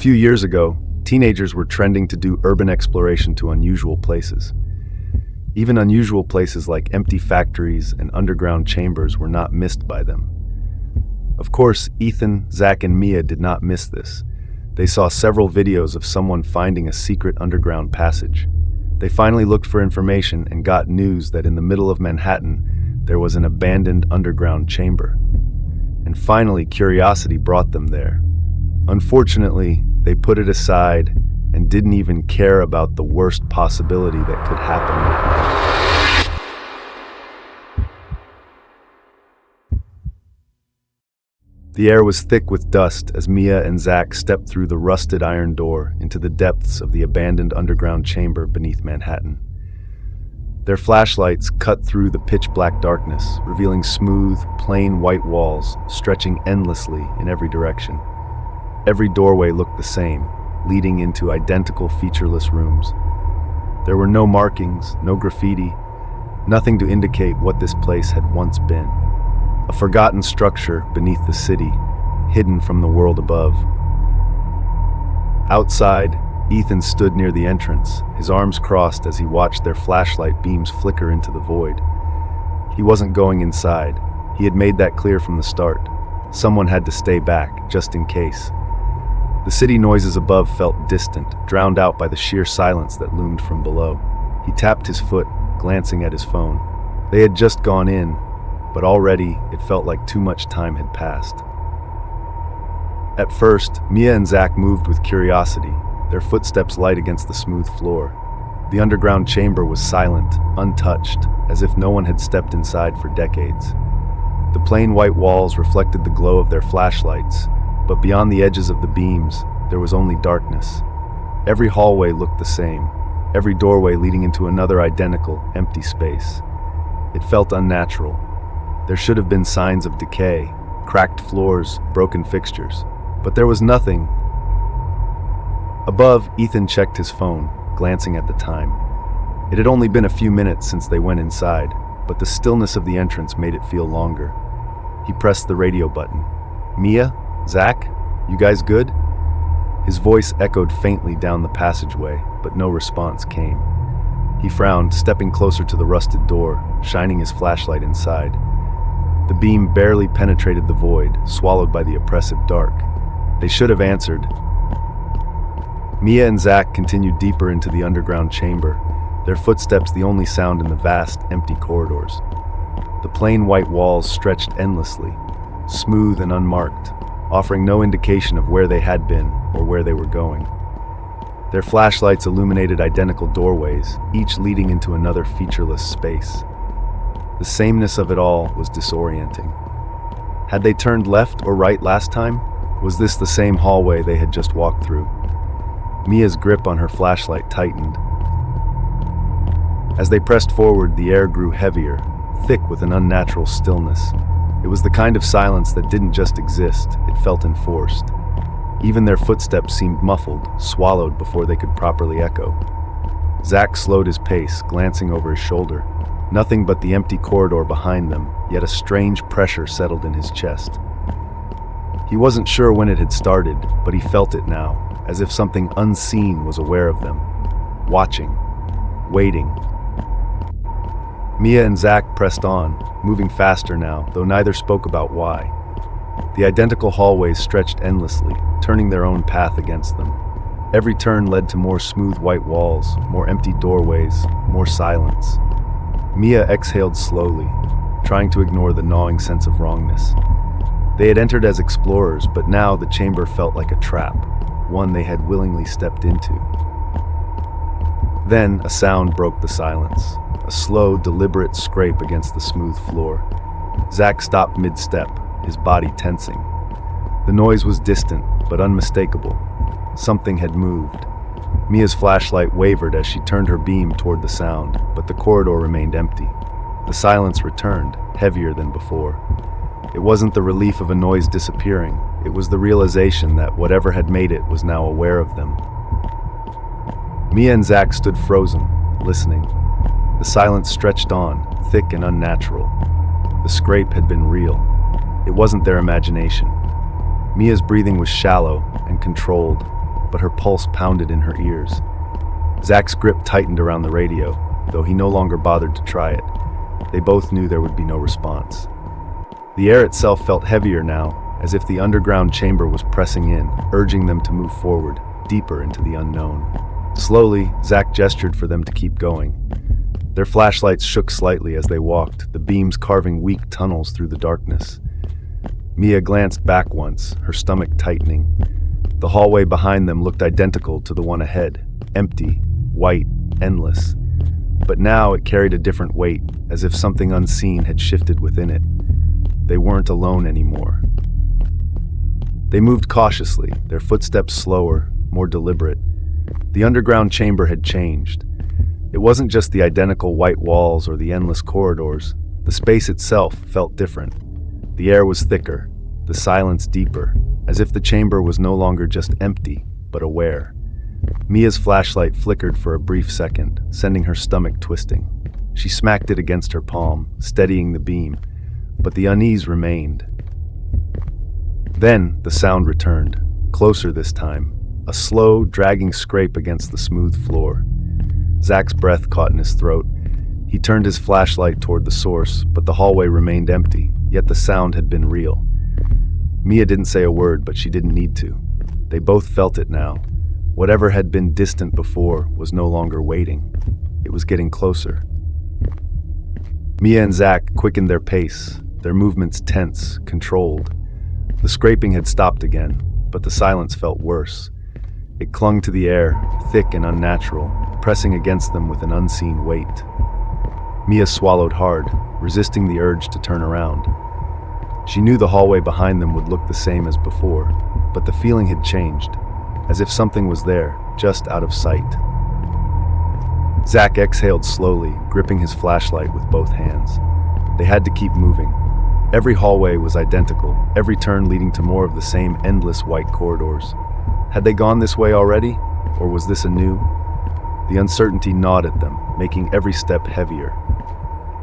few years ago, teenagers were trending to do urban exploration to unusual places. Even unusual places like empty factories and underground chambers were not missed by them. Of course, Ethan, Zach, and Mia did not miss this. They saw several videos of someone finding a secret underground passage. They finally looked for information and got news that in the middle of Manhattan, there was an abandoned underground chamber. And finally, curiosity brought them there. Unfortunately, they put it aside and didn't even care about the worst possibility that could happen. The air was thick with dust as Mia and Zach stepped through the rusted iron door into the depths of the abandoned underground chamber beneath Manhattan. Their flashlights cut through the pitch-black darkness, revealing smooth, plain white walls stretching endlessly in every direction. Every doorway looked the same, leading into identical featureless rooms. There were no markings, no graffiti, nothing to indicate what this place had once been. A forgotten structure beneath the city, hidden from the world above. Outside, Ethan stood near the entrance, his arms crossed as he watched their flashlight beams flicker into the void. He wasn't going inside. He had made that clear from the start. Someone had to stay back, just in case. The city noises above felt distant, drowned out by the sheer silence that loomed from below. He tapped his foot, glancing at his phone. They had just gone in, but already it felt like too much time had passed. At first, Mia and Zach moved with curiosity, their footsteps light against the smooth floor. The underground chamber was silent, untouched, as if no one had stepped inside for decades. The plain white walls reflected the glow of their flashlights, but beyond the edges of the beams, there was only darkness. Every hallway looked the same, every doorway leading into another identical, empty space. It felt unnatural. There should have been signs of decay, cracked floors, broken fixtures, but there was nothing. Above, Ethan checked his phone, glancing at the time. It had only been a few minutes since they went inside, but the stillness of the entrance made it feel longer. He pressed the radio button. "Mia? Zach? You guys good?" His voice echoed faintly down the passageway, but no response came. He frowned, stepping closer to the rusted door, shining his flashlight inside. The beam barely penetrated the void, swallowed by the oppressive dark. They should have answered. Mia and Zach continued deeper into the underground chamber, their footsteps the only sound in the vast, empty corridors. The plain white walls stretched endlessly, smooth and unmarked, offering no indication of where they had been or where they were going. Their flashlights illuminated identical doorways, each leading into another featureless space. The sameness of it all was disorienting. Had they turned left or right last time? Was this the same hallway they had just walked through? Mia's grip on her flashlight tightened. As they pressed forward, the air grew heavier, thick with an unnatural stillness. It was the kind of silence that didn't just exist, it felt enforced. Even their footsteps seemed muffled, swallowed before they could properly echo. Zach slowed his pace, glancing over his shoulder. Nothing but the empty corridor behind them, yet a strange pressure settled in his chest. He wasn't sure when it had started, but he felt it now, as if something unseen was aware of them, watching, waiting. Mia and Zach pressed on, moving faster now, though neither spoke about why. The identical hallways stretched endlessly, turning their own path against them. Every turn led to more smooth white walls, more empty doorways, more silence. Mia exhaled slowly, trying to ignore the gnawing sense of wrongness. They had entered as explorers, but now the chamber felt like a trap, one they had willingly stepped into. Then a sound broke the silence, a slow, deliberate scrape against the smooth floor. Zach stopped mid-step, his body tensing. The noise was distant, but unmistakable. Something had moved. Mia's flashlight wavered as she turned her beam toward the sound, but the corridor remained empty. The silence returned, heavier than before. It wasn't the relief of a noise disappearing, it was the realization that whatever had made it was now aware of them. Mia and Zach stood frozen, listening. The silence stretched on, thick and unnatural. The scrape had been real. It wasn't their imagination. Mia's breathing was shallow and controlled, but her pulse pounded in her ears. Zach's grip tightened around the radio, though he no longer bothered to try it. They both knew there would be no response. The air itself felt heavier now, as if the underground chamber was pressing in, urging them to move forward, deeper into the unknown. Slowly, Zach gestured for them to keep going. Their flashlights shook slightly as they walked, the beams carving weak tunnels through the darkness. Mia glanced back once, her stomach tightening. The hallway behind them looked identical to the one ahead, empty, white, endless. But now it carried a different weight, as if something unseen had shifted within it. They weren't alone anymore. They moved cautiously, their footsteps slower, more deliberate. The underground chamber had changed. It wasn't just the identical white walls or the endless corridors. The space itself felt different. The air was thicker, the silence deeper, as if the chamber was no longer just empty, but aware. Mia's flashlight flickered for a brief second, sending her stomach twisting. She smacked it against her palm, steadying the beam, but the unease remained. Then the sound returned, closer this time, a slow, dragging scrape against the smooth floor. Zach's breath caught in his throat. He turned his flashlight toward the source, but the hallway remained empty, yet the sound had been real. Mia didn't say a word, but she didn't need to. They both felt it now. Whatever had been distant before was no longer waiting. It was getting closer. Mia and Zach quickened their pace, their movements tense, controlled. The scraping had stopped again, but the silence felt worse. It clung to the air, thick and unnatural, pressing against them with an unseen weight. Mia swallowed hard, resisting the urge to turn around. She knew the hallway behind them would look the same as before, but the feeling had changed, as if something was there, just out of sight. Zach exhaled slowly, gripping his flashlight with both hands. They had to keep moving. Every hallway was identical, every turn leading to more of the same endless white corridors. Had they gone this way already, or was this anew? The uncertainty gnawed at them, making every step heavier.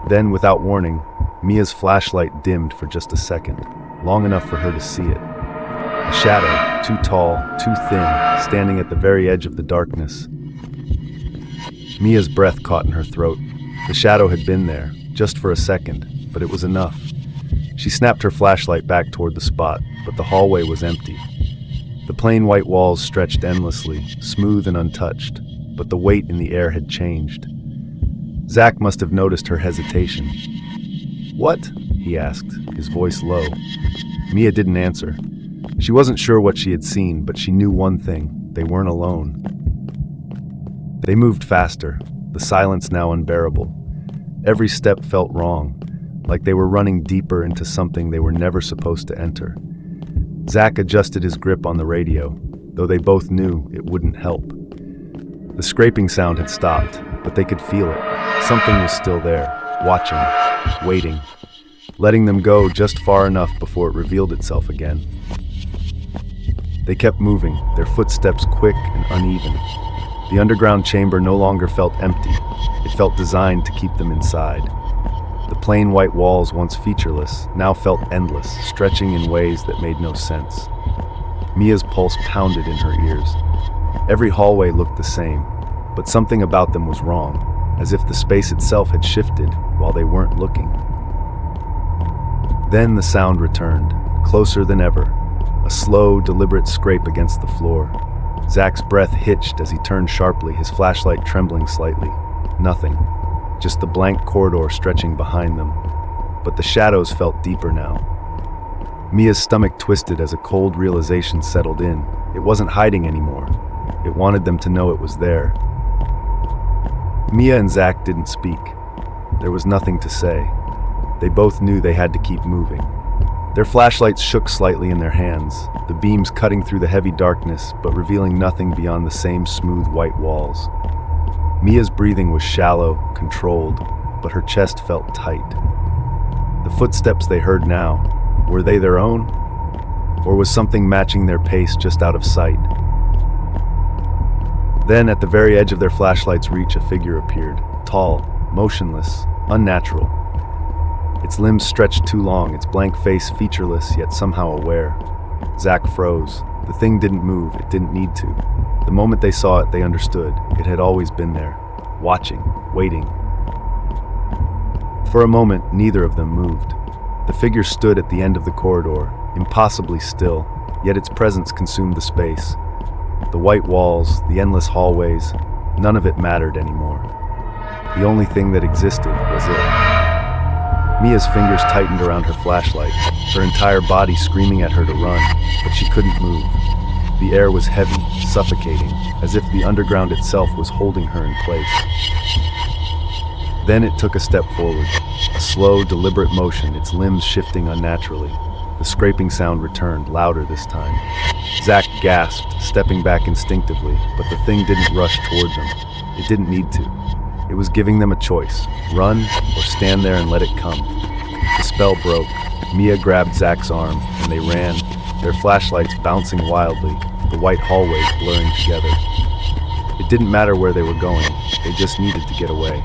Then, without warning, Mia's flashlight dimmed for just a second, long enough for her to see it. A shadow, too tall, too thin, standing at the very edge of the darkness. Mia's breath caught in her throat. The shadow had been there, just for a second, but it was enough. She snapped her flashlight back toward the spot, but the hallway was empty. The plain white walls stretched endlessly, smooth and untouched, but the weight in the air had changed. Zach must have noticed her hesitation. "What?" he asked, his voice low. Mia didn't answer. She wasn't sure what she had seen, but she knew one thing: they weren't alone. They moved faster, the silence now unbearable. Every step felt wrong, like they were running deeper into something they were never supposed to enter. Zach adjusted his grip on the radio, though they both knew it wouldn't help. The scraping sound had stopped, but they could feel it. Something was still there, watching, waiting, letting them go just far enough before it revealed itself again. They kept moving, their footsteps quick and uneven. The underground chamber no longer felt empty. It felt designed to keep them inside. The plain white walls, once featureless, now felt endless, stretching in ways that made no sense. Mia's pulse pounded in her ears. Every hallway looked the same, but something about them was wrong, as if the space itself had shifted while they weren't looking. Then the sound returned, closer than ever, a slow, deliberate scrape against the floor. Zach's breath hitched as he turned sharply, his flashlight trembling slightly. Nothing. Just the blank corridor stretching behind them. But the shadows felt deeper now. Mia's stomach twisted as a cold realization settled in. It wasn't hiding anymore. It wanted them to know it was there. Mia and Zach didn't speak. There was nothing to say. They both knew they had to keep moving. Their flashlights shook slightly in their hands, the beams cutting through the heavy darkness but revealing nothing beyond the same smooth white walls. Mia's breathing was shallow, controlled, but her chest felt tight. The footsteps they heard now, were they their own? Or was something matching their pace just out of sight? Then, at the very edge of their flashlight's reach, a figure appeared, tall, motionless, unnatural. Its limbs stretched too long, its blank face featureless yet somehow aware. Zach froze, The thing didn't move, it didn't need to. The moment they saw it, they understood. It had always been there, watching, waiting. For a moment, neither of them moved. The figure stood at the end of the corridor, impossibly still, yet its presence consumed the space. The white walls, the endless hallways, none of it mattered anymore. The only thing that existed was it. Mia's fingers tightened around her flashlight, her entire body screaming at her to run, but she couldn't move. The air was heavy, suffocating, as if the underground itself was holding her in place. Then it took a step forward, a slow, deliberate motion, its limbs shifting unnaturally. The scraping sound returned, louder this time. Zack gasped, stepping back instinctively, but the thing didn't rush toward them. It didn't need to. It was giving them a choice, run or stand there and let it come. The spell broke. Mia grabbed Zack's arm, and they ran, their flashlights bouncing wildly, the white hallways blurring together. It didn't matter where they were going, they just needed to get away.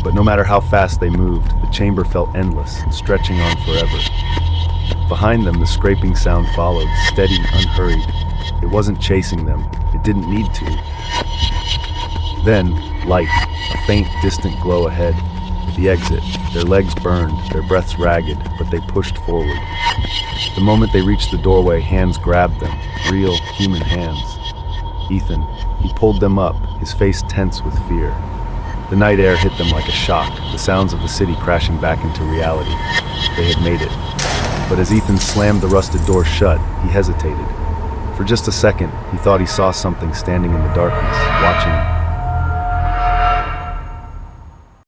But no matter how fast they moved, the chamber felt endless, stretching on forever. Behind them, the scraping sound followed, steady, unhurried. It wasn't chasing them, it didn't need to. Then, light, a faint, distant glow ahead. The exit, their legs burned, their breaths ragged, but they pushed forward. The moment they reached the doorway, hands grabbed them, real, human hands. Ethan, he pulled them up, his face tense with fear. The night air hit them like a shock, the sounds of the city crashing back into reality. They had made it. But as Ethan slammed the rusted door shut, he hesitated. For just a second, he thought he saw something standing in the darkness, watching him.